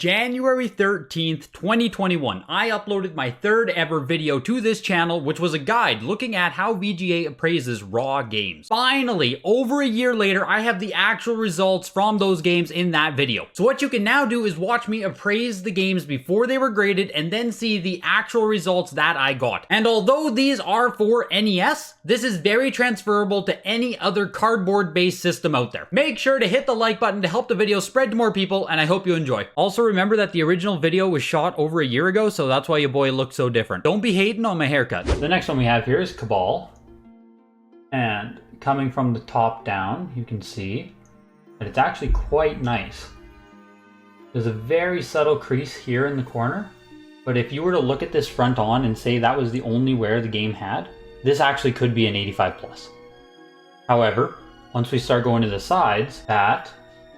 January 13th, 2021, I uploaded my third ever video to this channel, which was a guide looking at how VGA appraises raw games. Finally, over a year later, I have the actual results from those games in that video. So what you can now do is watch me appraise the games before they were graded and then see the actual results that I got. And although these are for NES, this is very transferable to any other cardboard-based system out there. Make sure to hit the like button to help the video spread to more people, and I hope you enjoy. Also remember that the original video was shot over a year ago, so that's why your boy looked so different. Don't be hating on my haircut. The next one we have here is Cabal. And coming from the top down, you can see that it's actually quite nice. There's a very subtle crease here in the corner, but if you were to look at this front on and say that was the only wear the game had, this actually could be an 85 plus. However, once we start going to the sides, that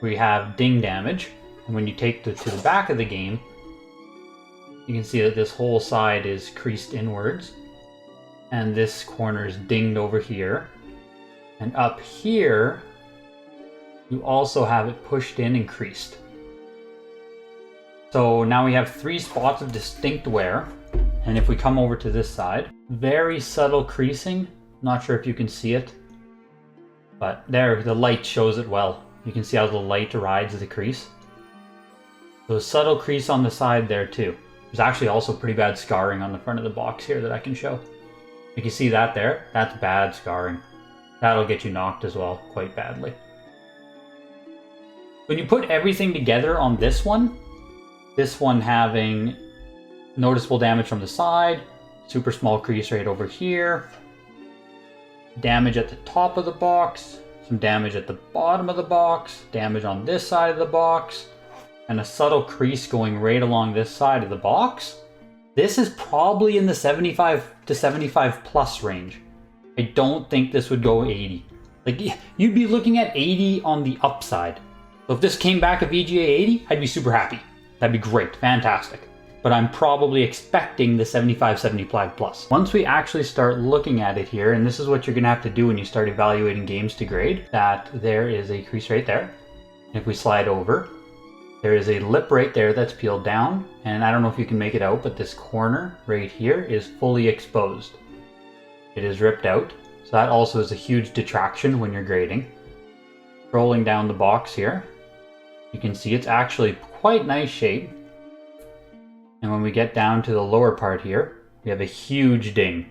we have ding damage. And when you take to the back of the game, you can see that this whole side is creased inwards. And this corner is dinged over here. And up here, you also have it pushed in and creased. So now we have 3 spots of distinct wear. And if we come over to this side, very subtle creasing. Not sure if you can see it, but there, the light shows it well. You can see how the light rides the crease. So a subtle crease on the side there too. There's actually also pretty bad scarring on the front of the box here that I can show. You can see that there, that's bad scarring. That'll get you knocked as well, quite badly. When you put everything together on this one having noticeable damage from the side, super small crease right over here, damage at the top of the box, some damage at the bottom of the box, damage on this side of the box, and a subtle crease going right along this side of the box. This is probably in the 75 to 75 plus range. I don't think this would go 80. Like, you'd be looking at 80 on the upside. So if this came back a VGA 80, I'd be super happy. That'd be great, fantastic. But I'm probably expecting the 75, 75 plus. Once we actually start looking at it here, and this is what you're gonna have to do when you start evaluating games to grade, that there is a crease right there. If we slide over, there is a lip right there that's peeled down, and I don't know if you can make it out, but this corner right here is fully exposed. It is ripped out, so that also is a huge detraction when you're grading. Rolling down the box here, you can see it's actually quite nice shape. And when we get down to the lower part here, we have a huge ding.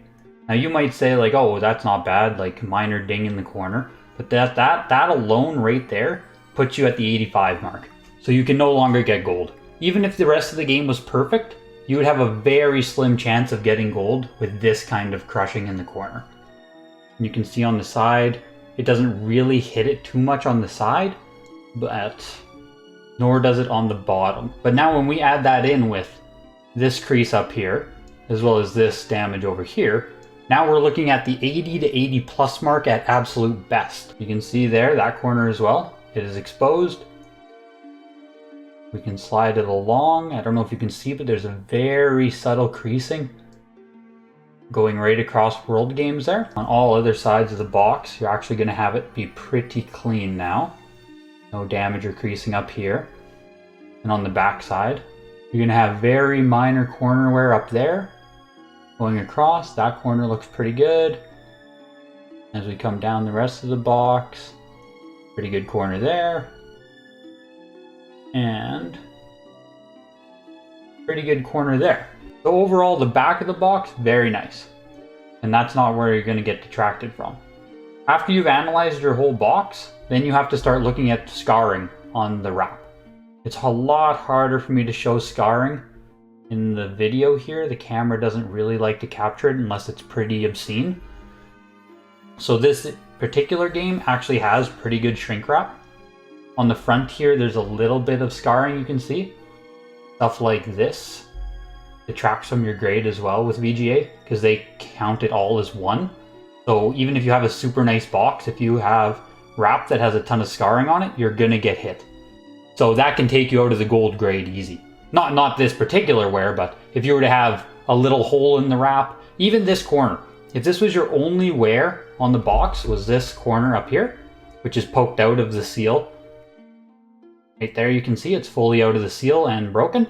Now you might say like, oh, that's not bad, like minor ding in the corner, but that alone right there puts you at the 85 mark. So you can no longer get gold. Even if the rest of the game was perfect, you would have a very slim chance of getting gold with this kind of crushing in the corner. And you can see on the side, it doesn't really hit it too much on the side, but nor does it on the bottom. But now when we add that in with this crease up here, as well as this damage over here, now we're looking at the 80 to 80 plus mark at absolute best. You can see there, that corner as well, it is exposed. We can slide it along. I don't know if you can see, but there's a very subtle creasing going right across World Games there. On all other sides of the box, you're actually going to have it be pretty clean now. No damage or creasing up here. And on the back side, you're going to have very minor corner wear up there. Going across, that corner looks pretty good. As we come down the rest of the box, pretty good corner there. And pretty good corner there. So overall, the back of the box, very nice. And that's not where you're going to get detracted from. After you've analyzed your whole box, then you have to start looking at scarring on the wrap. It's a lot harder for me to show scarring in the video here. The camera doesn't really like to capture it unless it's pretty obscene. So this particular game actually has pretty good shrink wrap. On the front here, there's a little bit of scarring you can see. Stuff like this detracts from your grade as well with VGA, because they count it all as one. So even if you have a super nice box, if you have wrap that has a ton of scarring on it, you're gonna get hit. So that can take you out of the gold grade easy. Not this particular wear, but if you were to have a little hole in the wrap, even this corner. If this was your only wear on the box, was this corner up here, which is poked out of the seal, Right there you can see it's fully out of the seal and broken.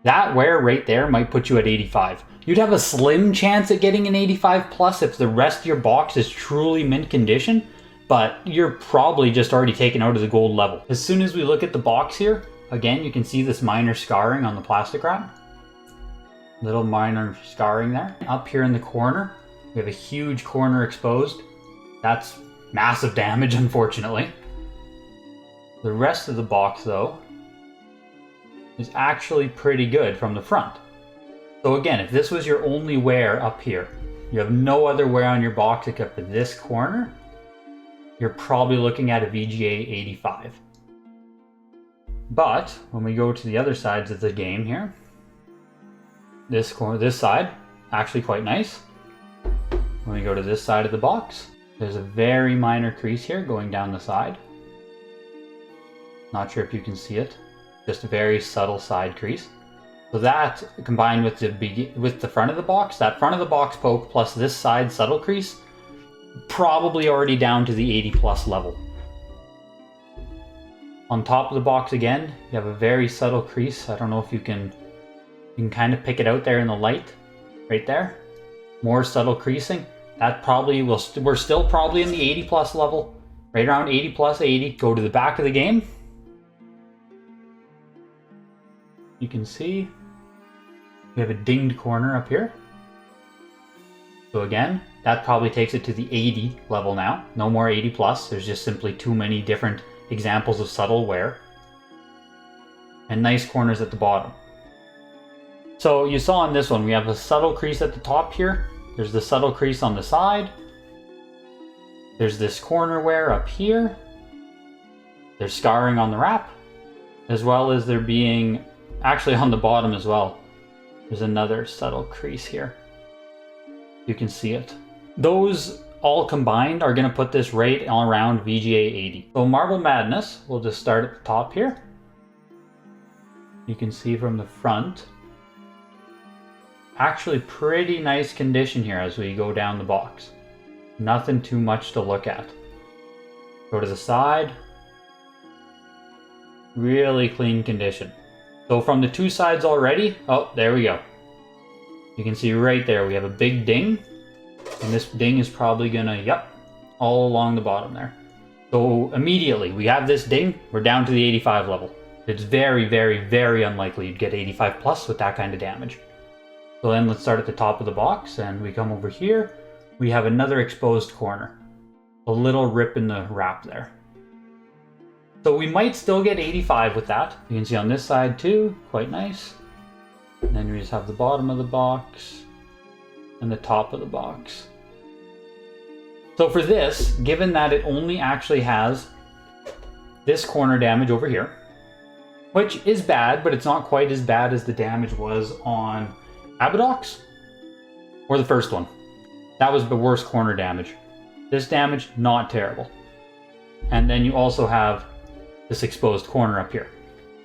That wear right there might put you at 85. You'd have a slim chance at getting an 85 plus if the rest of your box is truly mint condition, but you're probably just already taken out of the gold level. As soon as we look at the box here, again, you can see this minor scarring on the plastic wrap. Little minor scarring there. Up here in the corner, we have a huge corner exposed. That's massive damage, unfortunately. The rest of the box, though, is actually pretty good from the front. So again, if this was your only wear up here, you have no other wear on your box except for this corner, you're probably looking at a VGA 85. But when we go to the other sides of the game here, this side, actually quite nice. When we go to this side of the box, there's a very minor crease here going down the side. Not sure if you can see it. Just a very subtle side crease. So that, combined with the front of the box, that front of the box poke plus this side subtle crease, probably already down to the 80 plus level. On top of the box again, you have a very subtle crease. I don't know if you can kind of pick it out there in the light, right there. More subtle creasing. That probably we're still probably in the 80 plus level, right around 80 plus 80. Go to the back of the game. You can see we have a dinged corner up here. So again, that probably takes it to the 80 level now. No more 80 plus. There's just simply too many different examples of subtle wear. And nice corners at the bottom. So you saw on this one, we have a subtle crease at the top here. There's the subtle crease on the side. There's this corner wear up here. There's scarring on the wrap, as well as there being, actually on the bottom as well, there's another subtle crease here. You can see it. Those all combined are going to put this right all around VGA 80. So Marble Madness, we'll just start at the top here. You can see from the front, actually pretty nice condition here as we go down the box. Nothing too much to look at. Go to the side. Really clean condition. So from the two sides already, oh, there we go. You can see right there we have a big ding. And this ding is probably gonna, yep, all along the bottom there. So immediately we have this ding, we're down to the 85 level. It's very, very, very unlikely you'd get 85 plus with that kind of damage. So then let's start at the top of the box and we come over here. We have another exposed corner. A little rip in the wrap there. So we might still get 85 with that. You can see on this side too, quite nice. And then we just have the bottom of the box and the top of the box. So for this, given that it only actually has this corner damage over here, which is bad, but it's not quite as bad as the damage was on Abadox, or the first one. That was the worst corner damage. This damage, not terrible. And then you also have this exposed corner up here.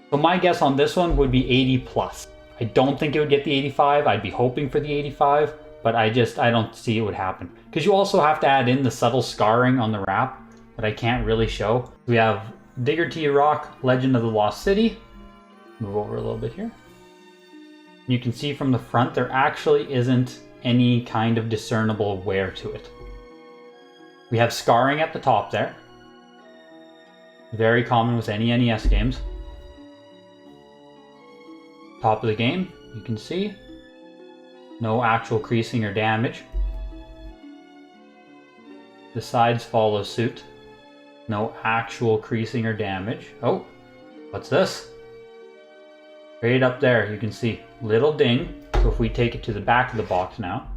So my guess on this one would be 80 plus. I don't think it would get the 85. I'd be hoping for the 85, but I don't see it would happen. Because you also have to add in the subtle scarring on the wrap that I can't really show. We have Digger T Rock, Legend of the Lost City. Move over a little bit here. You can see from the front there actually isn't any kind of discernible wear to it. We have scarring at the top there. Very common with any NES games. Top of the game, you can see. No actual creasing or damage. The sides follow suit. No actual creasing or damage. Oh, what's this? Right up there, you can see little ding. So if we take it to the back of the box now,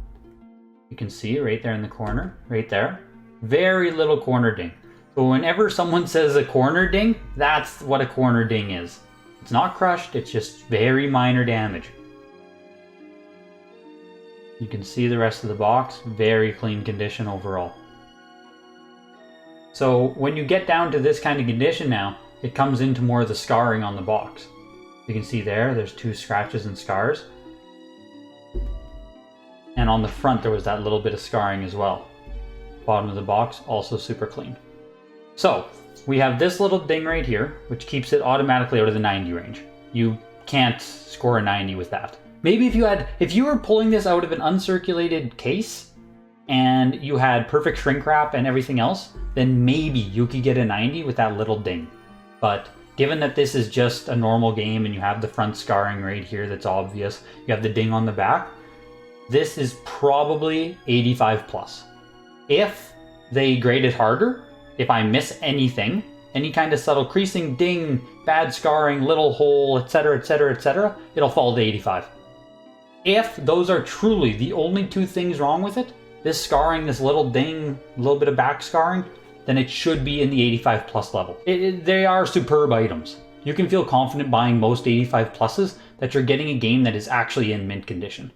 you can see right there in the corner, right there. Very little corner ding. So whenever someone says a corner ding, that's what a corner ding is. It's not crushed, it's just very minor damage. You can see the rest of the box, very clean condition overall. So when you get down to this kind of condition now, it comes into more of the scarring on the box. You can see there's two scratches and scars. And on the front there was that little bit of scarring as well. Bottom of the box, also super clean. So, we have this little ding right here, which keeps it automatically out of the 90 range. You can't score a 90 with that. Maybe if you were pulling this out of an uncirculated case and you had perfect shrink wrap and everything else, then maybe you could get a 90 with that little ding. But given that this is just a normal game and you have the front scarring right here that's obvious, you have the ding on the back, this is probably 85 plus. If they grade it harder, if I miss anything, any kind of subtle creasing, ding, bad scarring, little hole, etc., etc., etc., it'll fall to 85. If those are truly the only two things wrong with it, this scarring, this little ding, a little bit of back scarring, then it should be in the 85 plus level. They are superb items. You can feel confident buying most 85 pluses that you're getting a game that is actually in mint condition.